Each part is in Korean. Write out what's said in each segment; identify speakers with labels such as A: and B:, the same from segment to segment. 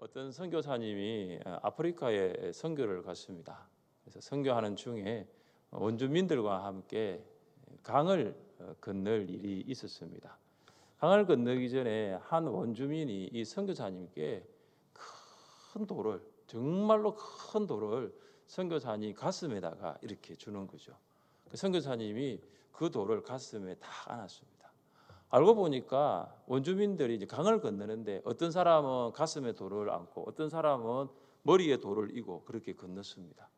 A: 어떤 선교사님이 아프리카에 선교를 갔습니다. 그래서 선교하는 중에 원주민들과 함께 강을 건널 일이 있었습니다. 강을 건너기 전에 한 원주민이 이 선교사님께 큰 돌을, 정말로 큰 돌을 선교사님 가슴에다가 이렇게 주는 거죠. 그 선교사님이 그 돌을 가슴에 다 안았습니다. 알고 보니까 원주민들이 이제 강을 건너는데 어떤 사람은 가슴에 돌을 안고 어떤 사람은 머리에 돌을 이고 그렇게 건넜습니다.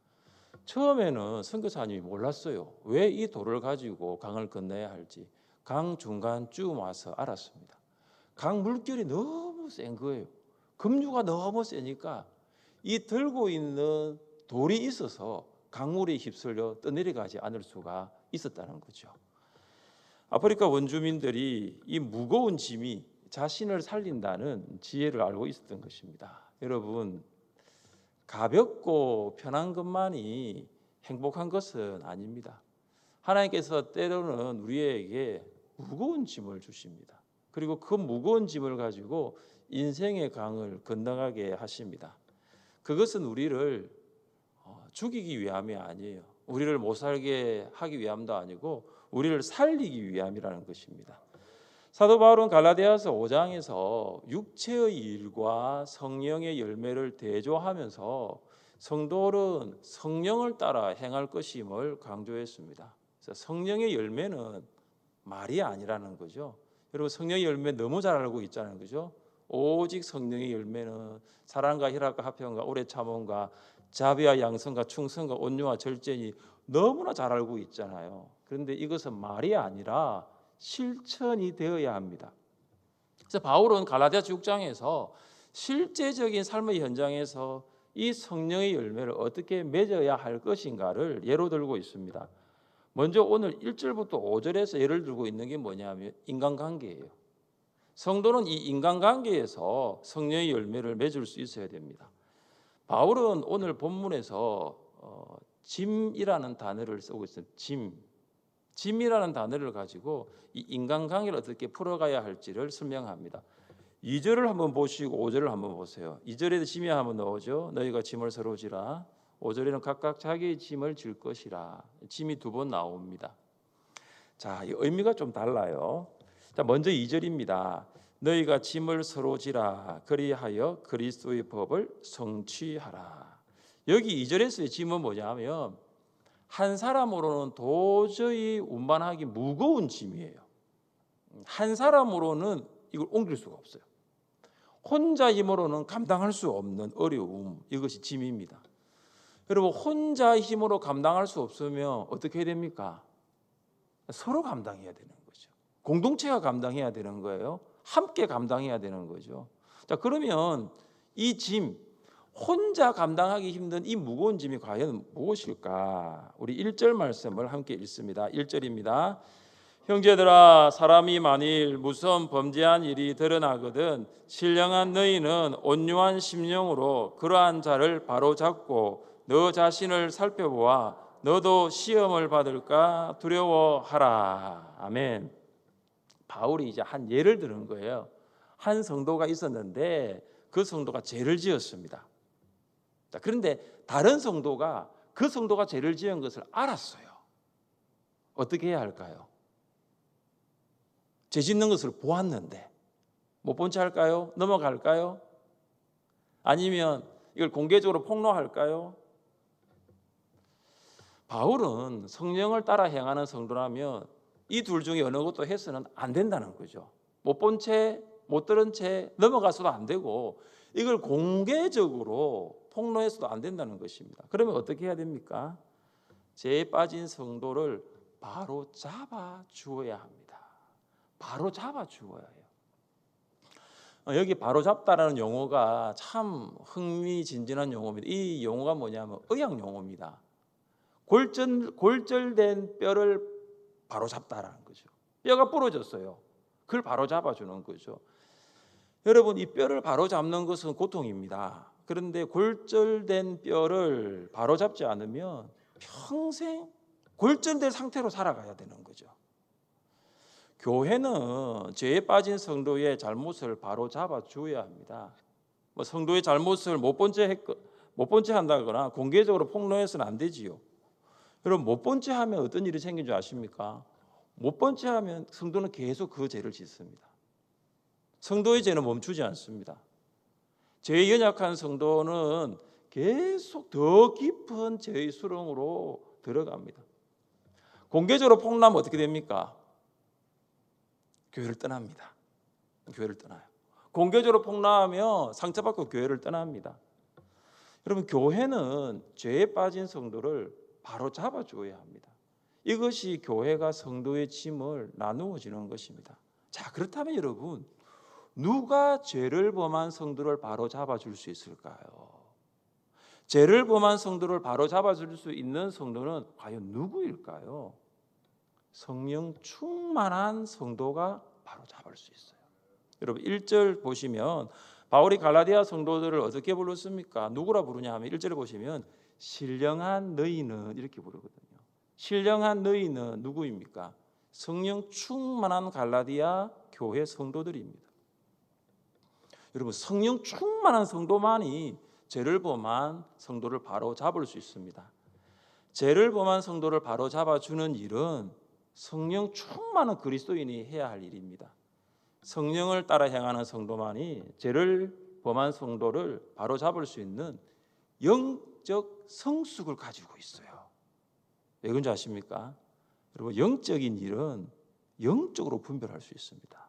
A: 처음에는 선교사님이 몰랐어요. 왜 이 돌을 가지고 강을 건너야 할지. 강 중간쯤 와서 알았습니다. 강 물결이 너무 센 거예요. 급류가 너무 세니까 이 들고 있는 돌이 있어서 강물에 휩쓸려 떠내려가지 않을 수가 있었다는 거죠. 아프리카 원주민들이 이 무거운 짐이 자신을 살린다는 지혜를 알고 있었던 것입니다. 여러분, 가볍고 편한 것만이 행복한 것은 아닙니다. 하나님께서 때로는 우리에게 무거운 짐을 주십니다. 그리고 그 무거운 짐을 가지고 인생의 강을 건너가게 하십니다. 그것은 우리를 죽이기 위함이 아니에요. 우리를 못 살게 하기 위함도 아니고 우리를 살리기 위함이라는 것입니다. 사도 바울은 갈라디아서 5장에서 육체의 일과 성령의 열매를 대조하면서 성도는 성령을 따라 행할 것임을 강조했습니다. 그래서 성령의 열매는 말이 아니라는 거죠. 여러분, 성령의 열매 너무 잘 알고 있잖아요, 그죠? 오직 성령의 열매는 사랑과 희락과 화평과 오래 참음과 자비와 양선과 충성과 온유와 절제니 너무나 잘 알고 있잖아요. 그런데 이것은 말이 아니라 실천이 되어야 합니다. 그래서 바울은 갈라디아서 6장에서 실제적인 삶의 현장에서 이 성령의 열매를 어떻게 맺어야 할 것인가를 예로 들고 있습니다. 먼저 오늘 1절부터 5절에서 예를 들고 있는 게 뭐냐면 인간관계예요. 성도는 이 인간관계에서 성령의 열매를 맺을 수 있어야 됩니다. 바울은 오늘 본문에서 짐이라는 단어를 쓰고 있어요. 짐이라는 단어를 가지고 이 인간관계를 어떻게 풀어가야 할지를 설명합니다. 2절을 한번 보시고 5절을 한번 보세요. 2절에도 짐이 한번 나오죠. 너희가 짐을 서로 지라. 5절에는 각각 자기의 짐을 질 것이라. 짐이 두 번 나옵니다. 자, 이 의미가 좀 달라요. 자, 먼저 2절입니다. 너희가 짐을 서로 지라. 그리하여 그리스도의 법을 성취하라. 여기 2절에서의 짐은 뭐냐면 한 사람으로는 도저히 운반하기 무거운 짐이에요. 한 사람으로는 이걸 옮길 수가 없어요. 혼자 힘으로는 감당할 수 없는 어려움, 이것이 짐입니다. 여러분, 혼자 힘으로 감당할 수 없으면 어떻게 해야 됩니까? 서로 감당해야 되는 거죠. 공동체가 감당해야 되는 거예요. 함께 감당해야 되는 거죠. 자, 그러면 이 짐, 혼자 감당하기 힘든 이 무거운 짐이 과연 무엇일까? 우리 1절 말씀을 함께 읽습니다. 1절입니다. 형제들아, 사람이 만일 무슨 범죄한 일이 드러나거든 신령한 너희는 온유한 심령으로 그러한 자를 바로잡고 너 자신을 살펴보아 너도 시험을 받을까 두려워하라. 아멘. 바울이 이제 한 예를 들은 거예요. 한 성도가 있었는데 그 성도가 죄를 지었습니다. 자, 그런데 다른 성도가 그 성도가 죄를 지은 것을 알았어요. 어떻게 해야 할까요? 죄 짓는 것을 보았는데 못 본 채 할까요? 넘어갈까요? 아니면 이걸 공개적으로 폭로할까요? 바울은 성령을 따라 행하는 성도라면 이 둘 중에 어느 것도 해서는 안 된다는 거죠. 못 본 채, 못 들은 채 넘어가서도 안 되고 이걸 공개적으로 폭로해서도 안 된다는 것입니다. 그러면 어떻게 해야 됩니까? 죄에 빠진 성도를 바로 잡아 주어야 합니다. 바로 잡아 주어야 해요. 여기 바로 잡다라는 용어가 참 흥미진진한 용어입니다. 이 용어가 뭐냐면 의학 용어입니다. 골절된 뼈를 바로 잡다라는 거죠. 뼈가 부러졌어요. 그걸 바로 잡아주는 거죠. 여러분, 이 뼈를 바로 잡는 것은 고통입니다. 그런데 골절된 뼈를 바로 잡지 않으면 평생 골절된 상태로 살아가야 되는 거죠. 교회는 죄에 빠진 성도의 잘못을 바로 잡아 주어야 합니다. 뭐 성도의 잘못을 못 본 채 한다거나 공개적으로 폭로해서는 안 되지요. 여러분 못 본 채 하면 어떤 일이 생긴 줄 아십니까? 못 본 채 하면 성도는 계속 그 죄를 짓습니다. 성도의 죄는 멈추지 않습니다. 죄에 연약한 성도는 계속 더 깊은 죄의 수렁으로 들어갑니다. 공개적으로 폭로하면 어떻게 됩니까? 교회를 떠납니다. 교회를 떠나요. 공개적으로 폭로하면 상처받고 교회를 떠납니다. 여러분 교회는 죄에 빠진 성도를 바로 잡아줘야 합니다. 이것이 교회가 성도의 짐을 나누어 주는 것입니다. 자, 그렇다면 여러분 누가 죄를 범한 성도를 바로 잡아줄 수 있을까요? 죄를 범한 성도를 바로 잡아줄 수 있는 성도는 과연 누구일까요? 성령 충만한 성도가 바로 잡을 수 있어요. 여러분 1절 보시면 바울이 갈라디아 성도들을 어떻게 불렀습니까? 누구라 부르냐 하면 1절에 보시면 신령한 너희는 이렇게 부르거든요. 신령한 너희는 누구입니까? 성령 충만한 갈라디아 교회 성도들입니다. 여러분 성령 충만한 성도만이 죄를 범한 성도를 바로 잡을 수 있습니다. 죄를 범한 성도를 바로 잡아주는 일은 성령 충만한 그리스도인이 해야 할 일입니다. 성령을 따라 행하는 성도만이 죄를 범한 성도를 바로 잡을 수 있는 영적 성숙을 가지고 있어요. 왜 그런지 아십니까? 여러분 영적인 일은 영적으로 분별할 수 있습니다.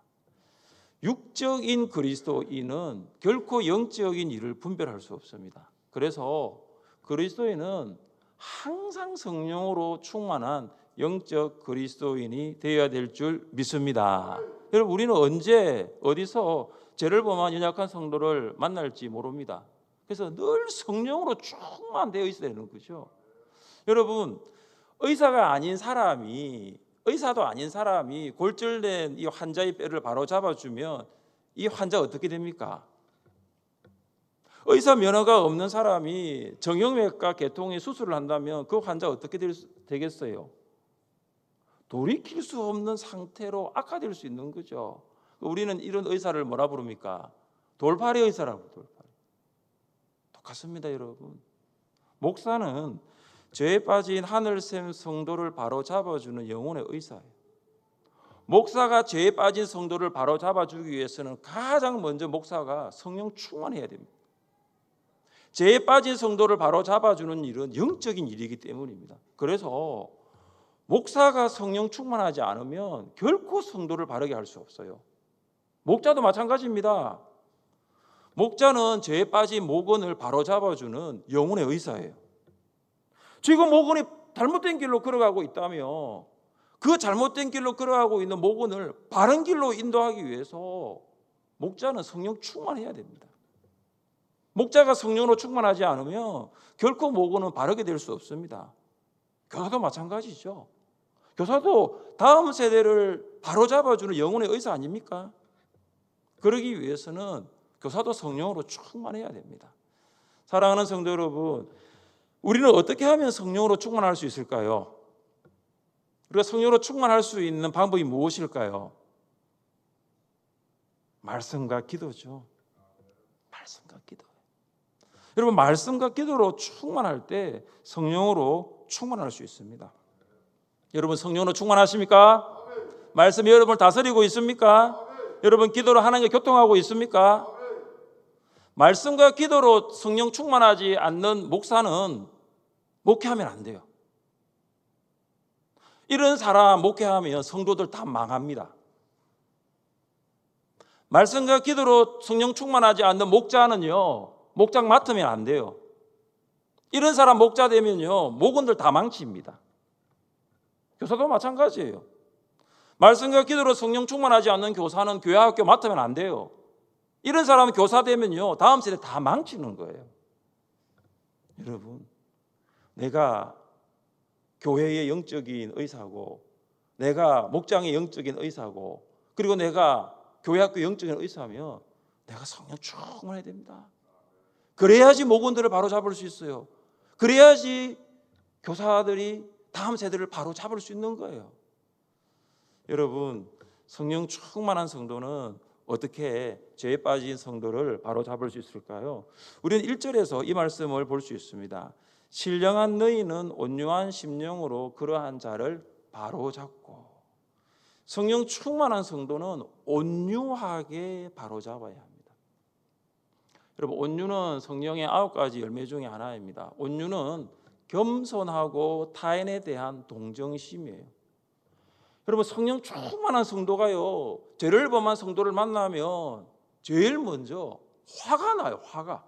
A: 육적인 그리스도인은 결코 영적인 일을 분별할 수 없습니다. 그래서 그리스도인은 항상 성령으로 충만한 영적 그리스도인이 되어야 될 줄 믿습니다. 여러분 우리는 언제 어디서 죄를 범한 연약한 성도를 만날지 모릅니다. 그래서 늘 성령으로 충만되어 있어야 되는 거죠. 여러분 의사도 아닌 사람이 골절된 이 환자의 뼈를 바로 잡아주면 이 환자 어떻게 됩니까? 의사 면허가 없는 사람이 정형외과 개통의 수술을 한다면 그 환자 어떻게 되겠어요? 돌이킬 수 없는 상태로 악화될 수 있는 거죠. 우리는 이런 의사를 뭐라 부릅니까? 돌팔이 의사라고. 돌팔이. 똑같습니다, 여러분. 목사는 죄에 빠진 하늘샘 성도를 바로 잡아주는 영혼의 의사예요. 목사가 죄에 빠진 성도를 바로 잡아주기 위해서는 가장 먼저 목사가 성령 충만해야 됩니다. 죄에 빠진 성도를 바로 잡아주는 일은 영적인 일이기 때문입니다. 그래서 목사가 성령 충만하지 않으면 결코 성도를 바르게 할 수 없어요. 목자도 마찬가지입니다. 목자는 죄에 빠진 목원을 바로 잡아주는 영혼의 의사예요. 지금 목원이 잘못된 길로 걸어가고 있다며 그 잘못된 길로 걸어가고 있는 목원을 바른 길로 인도하기 위해서 목자는 성령 충만해야 됩니다. 목자가 성령으로 충만하지 않으면 결코 목원은 바르게 될 수 없습니다. 교사도 마찬가지죠. 교사도 다음 세대를 바로잡아주는 영혼의 의사 아닙니까? 그러기 위해서는 교사도 성령으로 충만해야 됩니다. 사랑하는 성도 여러분, 우리는 어떻게 하면 성령으로 충만할 수 있을까요? 우리가 성령으로 충만할 수 있는 방법이 무엇일까요? 말씀과 기도죠. 말씀과 기도. 여러분 말씀과 기도로 충만할 때 성령으로 충만할 수 있습니다. 여러분 성령으로 충만하십니까? 말씀이 여러분을 다스리고 있습니까? 여러분 기도로 하나님과 교통하고 있습니까? 말씀과 기도로 성령 충만하지 않는 목사는 목회하면 안 돼요. 이런 사람 목회하면 성도들 다 망합니다. 말씀과 기도로 성령 충만하지 않는 목자는요, 목장 맡으면 안 돼요. 이런 사람 목자 되면요, 목원들 다 망칩니다. 교사도 마찬가지예요. 말씀과 기도로 성령 충만하지 않는 교사는 교회 학교 맡으면 안 돼요. 이런 사람은 교사 되면요, 다음 세대 다 망치는 거예요. 여러분, 내가 교회의 영적인 의사고, 내가 목장의 영적인 의사고, 그리고 내가 교회 학교 영적인 의사면 내가 성령 충만해야 됩니다. 그래야지 목원들을 바로 잡을 수 있어요. 그래야지 교사들이 다음 세대를 바로 잡을 수 있는 거예요. 여러분, 성령 충만한 성도는 어떻게 죄에 빠진 성도를 바로 잡을 수 있을까요? 우리는 1절에서 이 말씀을 볼 수 있습니다. 신령한 너희는 온유한 심령으로 그러한 자를 바로 잡고. 성령 충만한 성도는 온유하게 바로 잡아야 합니다. 여러분, 온유는 성령의 9가지 열매 중에 하나입니다. 온유는 겸손하고 타인에 대한 동정심이에요. 여러분, 성령 충만한 성도가요, 죄를 범한 성도를 만나면 제일 먼저 화가 나요. 화가.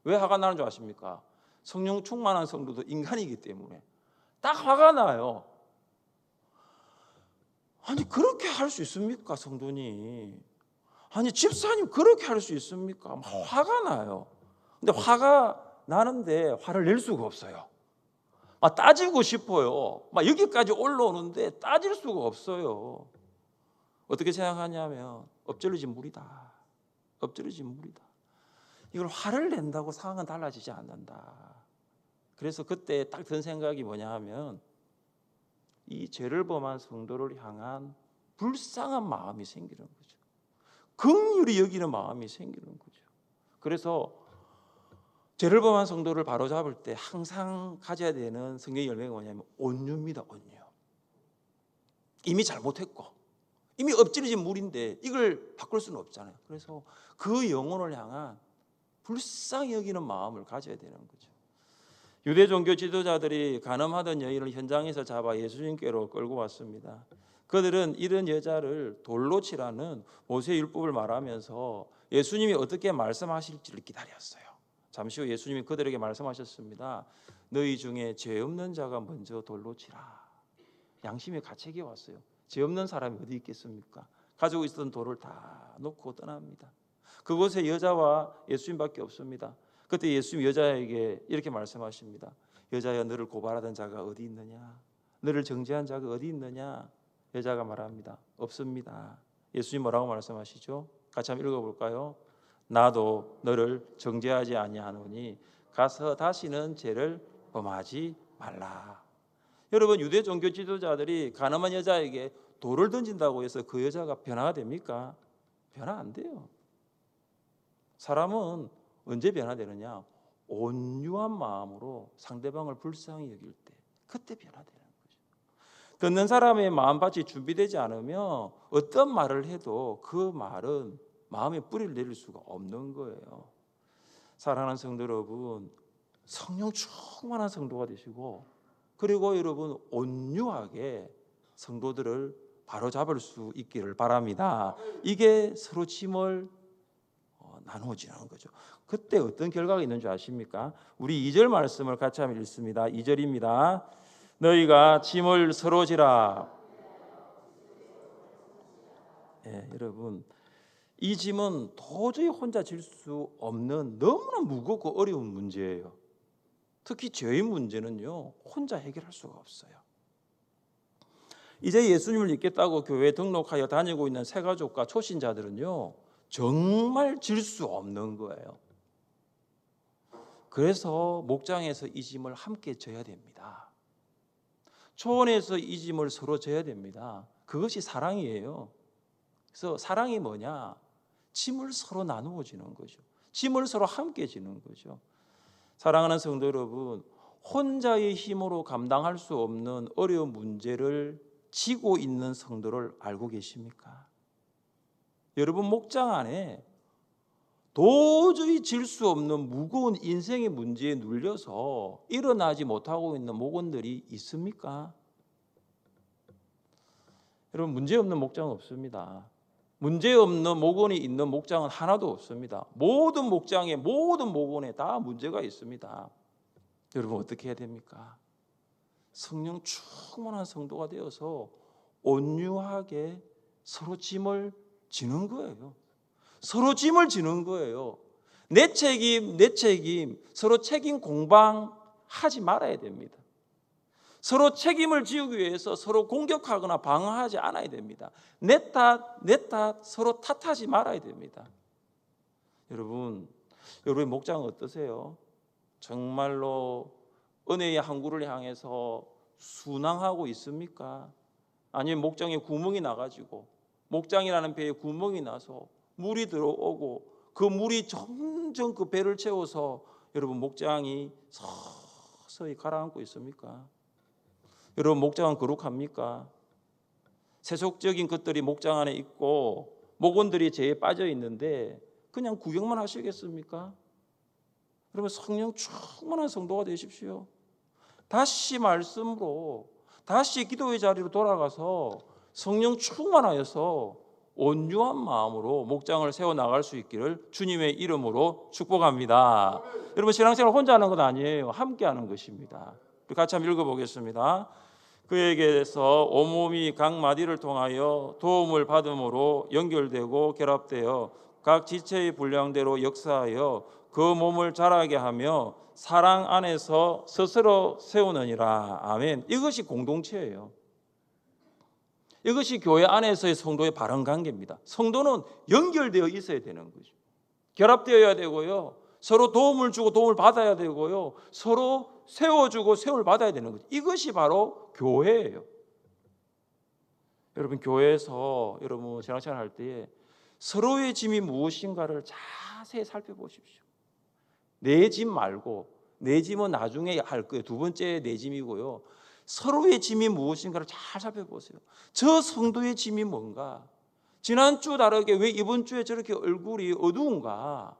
A: 왜 화가 나는 줄 아십니까? 성령 충만한 성도도 인간이기 때문에 딱 화가 나요. 아니, 그렇게 할 수 있습니까, 성도님? 아니, 집사님 그렇게 할 수 있습니까? 막 화가 나요. 근데 화가 나는데 화를 낼 수가 없어요. 막 따지고 싶어요. 막 여기까지 올라오는데 따질 수가 없어요. 어떻게 생각하냐면 엎질러진 물이다. 엎질러진 물이다. 이걸 화를 낸다고 상황은 달라지지 않는다. 그래서 그때 딱 든 생각이 뭐냐 하면 이 죄를 범한 성도를 향한 불쌍한 마음이 생기는 거죠. 긍휼히 여기는 마음이 생기는 거죠. 그래서 죄를 범한 성도를 바로잡을 때 항상 가져야 되는 성경의 열매가 뭐냐면 온유입니다. 온유. 이미 잘못했고 이미 엎질러진 물인데 이걸 바꿀 수는 없잖아요. 그래서 그 영혼을 향한 불쌍히 여기는 마음을 가져야 되는 거죠. 유대 종교 지도자들이 간음하던 여인을 현장에서 잡아 예수님께로 끌고 왔습니다. 그들은 이런 여자를 돌로 치라는 모세의 율법을 말하면서 예수님이 어떻게 말씀하실지를 기다렸어요. 잠시 후 예수님이 그들에게 말씀하셨습니다. 너희 중에 죄 없는 자가 먼저 돌로 치라. 양심의 가책이 왔어요. 죄 없는 사람이 어디 있겠습니까? 가지고 있었던 돌을 다 놓고 떠납니다. 그곳에 여자와 예수님밖에 없습니다. 그때 예수님 여자에게 이렇게 말씀하십니다. 여자여, 너를 고발하던 자가 어디 있느냐? 너를 정죄한 자가 어디 있느냐? 여자가 말합니다. 없습니다. 예수님 뭐라고 말씀하시죠? 같이 한번 읽어볼까요? 나도 너를 정죄하지 아니하노니 가서 다시는 죄를 범하지 말라. 여러분, 유대 종교 지도자들이 가늠한 여자에게 돌을 던진다고 해서 그 여자가 변화가 됩니까? 변화 안 돼요. 사람은 언제 변화되느냐? 온유한 마음으로 상대방을 불쌍히 여길 때, 그때 변화되는 거죠. 듣는 사람의 마음밭이 준비되지 않으면 어떤 말을 해도 그 말은 마음에 뿌리를 내릴 수가 없는 거예요. 사랑하는 성도 여러분, 성령 충만한 성도가 되시고, 그리고 여러분 온유하게 성도들을 바로잡을 수 있기를 바랍니다. 이게 서로 짐을 나누어지는 거죠. 그때 어떤 결과가 있는 줄 아십니까? 우리 2절 말씀을 같이 한번 읽습니다. 2절입니다. 너희가 짐을 서로 지라. 여러분, 이 짐은 도저히 혼자 질 수 없는 너무나 무겁고 어려운 문제예요. 특히 죄의 문제는요, 혼자 해결할 수가 없어요. 이제 예수님을 믿겠다고 교회에 등록하여 다니고 있는 새가족과 초신자들은요, 정말 질 수 없는 거예요. 그래서 목장에서 이 짐을 함께 져야 됩니다. 초원에서 이 짐을 서로 져야 됩니다. 그것이 사랑이에요. 그래서 사랑이 뭐냐? 짐을 서로 나누어 지는 거죠. 짐을 서로 함께 지는 거죠. 사랑하는 성도 여러분, 혼자의 힘으로 감당할 수 없는 어려운 문제를 지고 있는 성도를 알고 계십니까? 여러분 목장 안에 도저히 질 수 없는 무거운 인생의 문제에 눌려서 일어나지 못하고 있는 목원들이 있습니까? 여러분, 문제 없는 목장은 없습니다. 문제 없는 목원이 있는 목장은 하나도 없습니다. 모든 목장에, 모든 목원에 다 문제가 있습니다. 여러분 어떻게 해야 됩니까? 성령 충만한 성도가 되어서 온유하게 서로 짐을 지는 거예요. 서로 짐을 지는 거예요. 내 책임, 내 책임, 서로 책임 공방하지 말아야 됩니다. 서로 책임을 지우기 위해서 서로 공격하거나 방어하지 않아야 됩니다. 내 탓, 내 탓, 서로 탓하지 말아야 됩니다. 여러분, 여러분의 목장은 어떠세요? 정말로 은혜의 항구를 향해서 순항하고 있습니까? 아니면 목장에 구멍이 나가지고 목장이라는 배에 구멍이 나서 물이 들어오고 그 물이 점점 그 배를 채워서 여러분 목장이 서서히 가라앉고 있습니까? 여러분 목장은 거룩합니까? 세속적인 것들이 목장 안에 있고 목원들이 죄에 빠져 있는데 그냥 구경만 하시겠습니까? 여러분 성령 충만한 성도가 되십시오. 다시 말씀으로 다시 기도의 자리로 돌아가서 성령 충만하여서 온유한 마음으로 목장을 세워나갈 수 있기를 주님의 이름으로 축복합니다. 여러분 신앙생활 혼자 하는 것 아니에요. 함께 하는 것입니다. 같이 한번 읽어보겠습니다. 그에게서 온몸이 각 마디를 통하여 도움을 받음으로 연결되고 결합되어 각 지체의 분량대로 역사하여 그 몸을 자라게 하며 사랑 안에서 스스로 세우느니라. 아멘. 이것이 공동체예요. 이것이 교회 안에서의 성도의 바른 관계입니다. 성도는 연결되어 있어야 되는 거죠. 결합되어야 되고요. 서로 도움을 주고 도움을 받아야 되고요. 서로 세워주고 세움을 받아야 되는 거죠. 이것이 바로 교회예요. 여러분 교회에서 여러분 신앙생활 할 때에 서로의 짐이 무엇인가를 자세히 살펴보십시오. 내 짐 말고 내 짐은 나중에 할 거예요. 두 번째 내 짐이고요. 서로의 짐이 무엇인가를 잘 살펴보세요. 저 성도의 짐이 뭔가? 지난주 다르게 왜 이번 주에 저렇게 얼굴이 어두운가?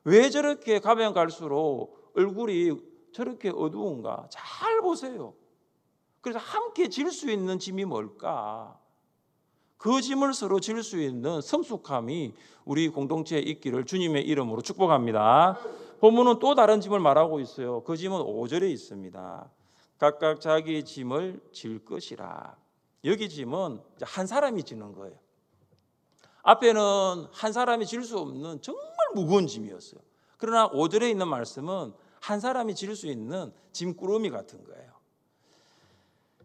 A: 왜 저렇게 가면 갈수록 얼굴이 저렇게 어두운가? 잘 보세요. 그래서 함께 질 수 있는 짐이 뭘까? 그 짐을 서로 질 수 있는 성숙함이 우리 공동체에 있기를 주님의 이름으로 축복합니다. 본문은 또 다른 짐을 말하고 있어요. 그 짐은 5절에 있습니다. 각각 자기 짐을 질 것이라. 여기 짐은 한 사람이 지는 거예요. 앞에는 한 사람이 질 수 없는 정말 무거운 짐이었어요. 그러나 5절에 있는 말씀은 한 사람이 질 수 있는 짐꾸러미 같은 거예요.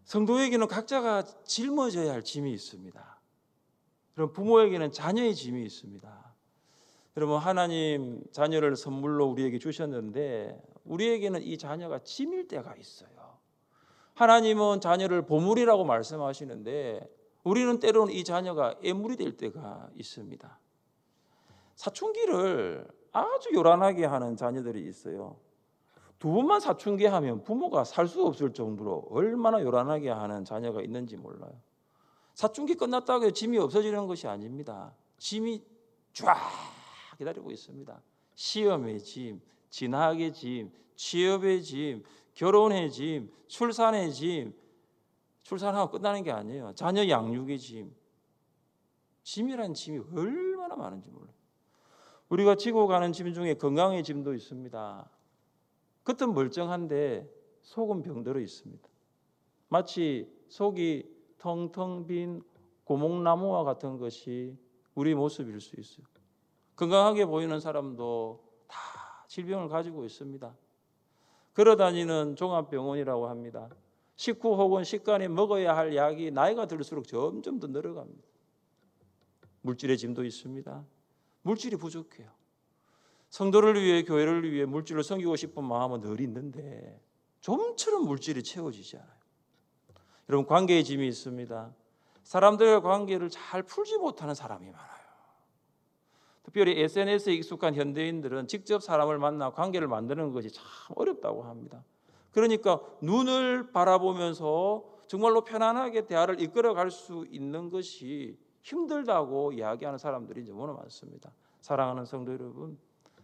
A: 성도에게는 각자가 짊어져야 할 짐이 있습니다. 그럼 부모에게는 자녀의 짐이 있습니다. 여러분 하나님 자녀를 선물로 우리에게 주셨는데 우리에게는 이 자녀가 짐일 때가 있어요. 하나님은 자녀를 보물이라고 말씀하시는데 우리는 때로는 이 자녀가 애물이 될 때가 있습니다. 사춘기를 아주 요란하게 하는 자녀들이 있어요. 두 번만 사춘기 하면 부모가 살 수 없을 정도로 얼마나 요란하게 하는 자녀가 있는지 몰라요. 사춘기 끝났다고 해서 짐이 없어지는 것이 아닙니다. 짐이 쫙 기다리고 있습니다. 시험의 짐, 진학의 짐, 취업의 짐, 결혼의 짐, 출산의 짐. 출산하고 끝나는 게 아니에요. 자녀 양육의 짐. 짐이란 짐이 얼마나 많은지 몰라요. 우리가 지고 가는 짐 중에 건강의 짐도 있습니다. 겉은 멀쩡한데 속은 병들어 있습니다. 마치 속이 텅텅 빈 고목나무와 같은 것이 우리 모습일 수 있어요. 건강하게 보이는 사람도 다 질병을 가지고 있습니다. 걸어다니는 종합병원이라고 합니다. 식후 혹은 식간에 먹어야 할 약이 나이가 들수록 점점 더 늘어갑니다. 물질의 짐도 있습니다. 물질이 부족해요. 성도를 위해 교회를 위해 물질을 섬기고 싶은 마음은 늘 있는데 좀처럼 물질이 채워지지 않아요. 여러분 관계의 짐이 있습니다. 사람들과 관계를 잘 풀지 못하는 사람이 많아요. 특별히 SNS에 익숙한 현대인들은 직접 사람을 만나 관계를 만드는 것이 참 어렵다고 합니다. 그러니까 눈을 바라보면서 정말로 편안하게 대화를 이끌어갈 수 있는 것이 힘들다고 이야기하는 사람들이 너무나 많습니다. 사랑하는 성도 여러분,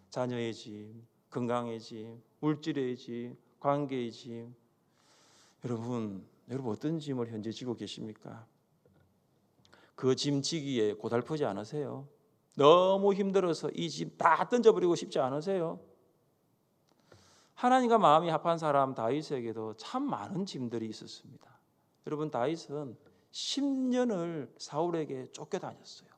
A: 자녀의 짐, 건강의 짐, 물질의 짐, 관계의 짐, 여러분 어떤 짐을 현재 지고 계십니까? 그 짐 지기에 고달프지 않으세요? 너무 힘들어서 이 짐 다 던져버리고 싶지 않으세요? 하나님과 마음이 합한 사람 다윗에게도 참 많은 짐들이 있었습니다. 여러분 다윗은 10년을 사울에게 쫓겨다녔어요.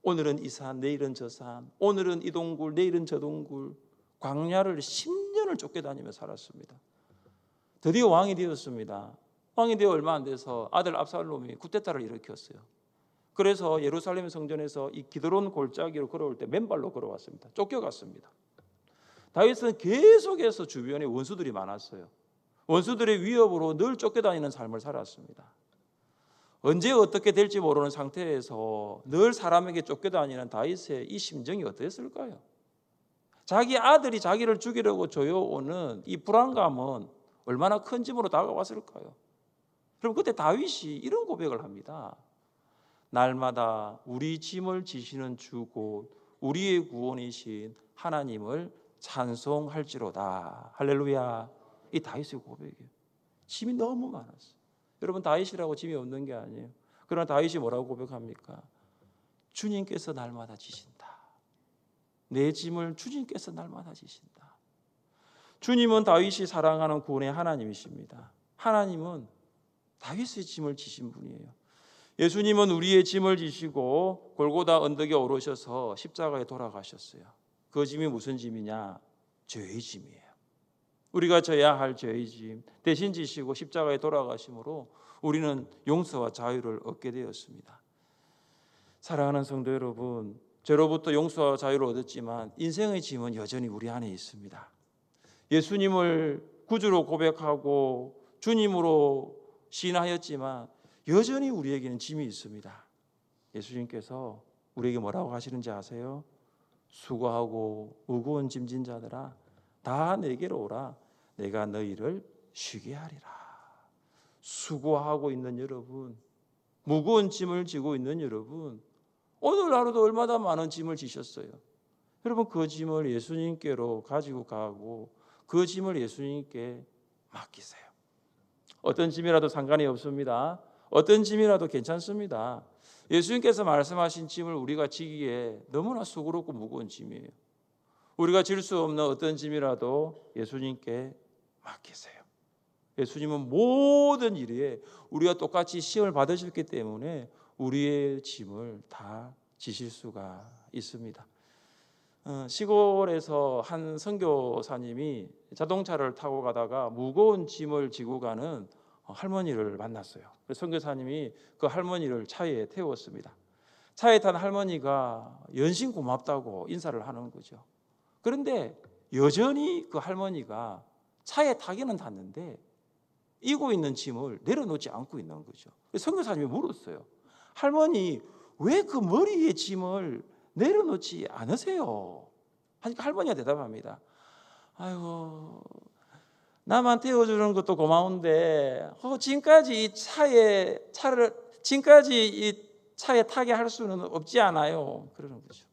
A: 오늘은 이 산, 내일은 저 산, 오늘은 이 동굴, 내일은 저 동굴, 광야를 10년을 쫓겨다니며 살았습니다. 드디어 왕이 되었습니다. 왕이 되어 얼마 안 돼서 아들 압살롬이 쿠데타를 일으켰어요. 그래서 예루살렘 성전에서 이 기드론 골짜기로 걸어올 때 맨발로 걸어왔습니다. 쫓겨갔습니다. 다윗은 계속해서 주변에 원수들이 많았어요. 원수들의 위협으로 늘 쫓겨다니는 삶을 살았습니다. 언제 어떻게 될지 모르는 상태에서 늘 사람에게 쫓겨다니는 다윗의 이 심정이 어땠을까요? 자기 아들이 자기를 죽이려고 조여오는 이 불안감은 얼마나 큰 짐으로 다가왔을까요? 그럼 그때 다윗이 이런 고백을 합니다. 날마다 우리 짐을 지시는 주고 우리의 구원이신 하나님을 찬송할지로다. 할렐루야. 이 다윗의 고백이에요. 짐이 너무 많았어요. 여러분, 다윗이라고 짐이 없는 게 아니에요. 그러나 다윗이 뭐라고 고백합니까? 주님께서 날마다 지신다. 내 짐을 주님께서 날마다 지신다. 주님은 다윗이 사랑하는 구원의 하나님이십니다. 하나님은 다윗의 짐을 지신 분이에요. 예수님은 우리의 짐을 지시고 골고다 언덕에 오르셔서 십자가에 돌아가셨어요. 그 짐이 무슨 짐이냐? 죄의 짐이에요. 우리가 져야 할 죄의 짐 대신 지시고 십자가에 돌아가심으로 우리는 용서와 자유를 얻게 되었습니다. 사랑하는 성도 여러분, 죄로부터 용서와 자유를 얻었지만 인생의 짐은 여전히 우리 안에 있습니다. 예수님을 구주로 고백하고 주님으로 시인하였지만 여전히 우리에게는 짐이 있습니다. 예수님께서 우리에게 뭐라고 하시는지 아세요? 수고하고 무거운 짐진 자들아 다 내게로 오라. 내가 너희를 쉬게 하리라. 수고하고 있는 여러분, 무거운 짐을 지고 있는 여러분, 오늘 하루도 얼마나 많은 짐을 지셨어요. 여러분, 그 짐을 예수님께로 가지고 가고 그 짐을 예수님께 맡기세요. 어떤 짐이라도 상관이 없습니다. 어떤 짐이라도 괜찮습니다. 예수님께서 말씀하신 짐을 우리가 지기에 너무나 수고롭고 무거운 짐이에요. 우리가 질 수 없는 어떤 짐이라도 예수님께 맡기세요. 예수님은 모든 일에 우리가 똑같이 시험을 받으셨기 때문에 우리의 짐을 다 지실 수가 있습니다. 시골에서 한 선교사님이 자동차를 타고 가다가 무거운 짐을 지고 가는 할머니를 만났어요. 선교사님이 그 할머니를 차에 태웠습니다. 차에 탄 할머니가 연신 고맙다고 인사를 하는 거죠. 그런데 여전히 그 할머니가 차에 타기는 탔는데 이고 있는 짐을 내려놓지 않고 있는 거죠. 선교사님이 물었어요. 할머니, 왜 그 머리에 짐을 내려놓지 않으세요? 하니까 할머니가 대답합니다. 아이고, 나만 태워주는 것도 고마운데 지금까지 이 차에 타게 할 수는 없지 않아요. 그러는 거죠.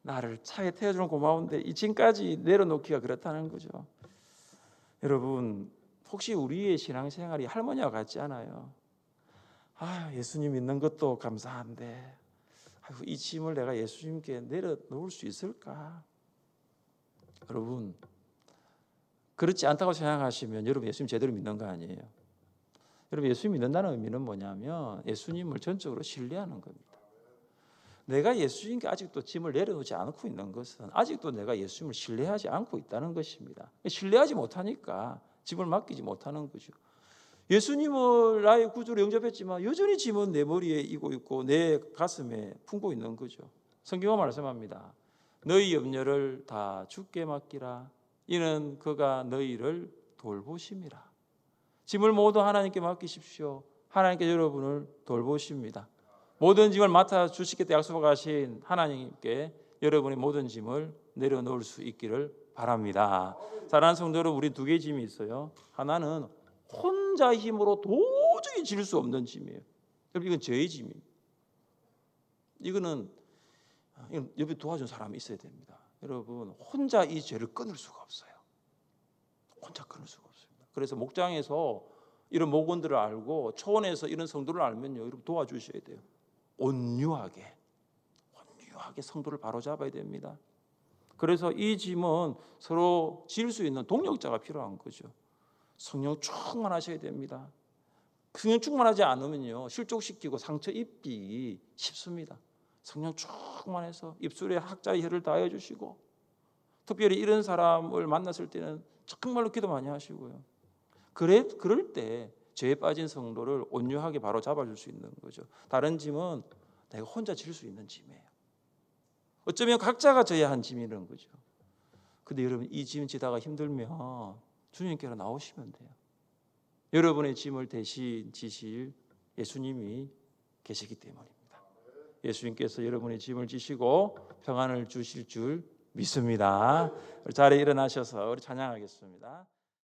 A: 나를 차에 태워주는 고마운데 이 짐까지 내려놓기가 그렇다는 거죠. 여러분, 혹시 우리의 신앙생활이 할머니와 같지 않아요? 예수님 믿는 것도 감사한데 이 짐을 내가 예수님께 내려놓을 수 있을까? 여러분, 그렇지 않다고 생각하시면 여러분 예수님 제대로 믿는 거 아니에요. 여러분, 예수님 믿는다는 의미는 뭐냐면 예수님을 전적으로 신뢰하는 겁니다. 내가 예수님께 아직도 짐을 내려놓지 않고 있는 것은 아직도 내가 예수님을 신뢰하지 않고 있다는 것입니다. 신뢰하지 못하니까 짐을 맡기지 못하는 거죠. 예수님을 나의 구주로 영접했지만 여전히 짐은 내 머리에 이고 있고 내 가슴에 품고 있는 거죠. 성경은 말씀합니다. 너희 염려를 다 주께 맡기라. 이는 그가 너희를 돌보심이라. 짐을 모두 하나님께 맡기십시오. 하나님께 여러분을 돌보십니다. 모든 짐을 맡아 주시겠다 약속하신 하나님께 여러분의 모든 짐을 내려놓을 수 있기를 바랍니다. 사랑하는 성도 여러분, 우리 두 개의 짐이 있어요. 하나는 혼자 힘으로 도저히 질 수 없는 짐이에요. 여러분, 이건 죄의 짐입니다. 이건 옆에 도와준 사람이 있어야 됩니다. 여러분, 혼자 이 죄를 끊을 수가 없어요. 혼자 끊을 수가 없습니다. 그래서 목장에서 이런 목원들을 알고 초원에서 이런 성도를 알면요, 여러분 도와주셔야 돼요. 온유하게 성도를 바로잡아야 됩니다. 그래서 이 짐은 서로 질 수 있는 동력자가 필요한 거죠. 성령 충만하셔야 됩니다. 성령 충만하지 않으면요, 실족시키고 상처 입기 쉽습니다. 성령 충만해서 입술에 학자의 혀를 다해 주시고, 특별히 이런 사람을 만났을 때는 정말로 기도 많이 하시고요. 그럴 때 죄에 빠진 성도를 온유하게 바로 잡아줄 수 있는 거죠. 다른 짐은 내가 혼자 질 수 있는 짐이에요. 어쩌면 각자가 져야 한 짐이라는 거죠. 근데 여러분, 이 짐 지다가 힘들면 주님께로 나오시면 돼요. 여러분의 짐을 대신 지실 예수님이 계시기 때문입니다. 예수님께서 여러분의 짐을 지시고 평안을 주실 줄 믿습니다. 우리 자리에 일어나셔서 우리 찬양하겠습니다.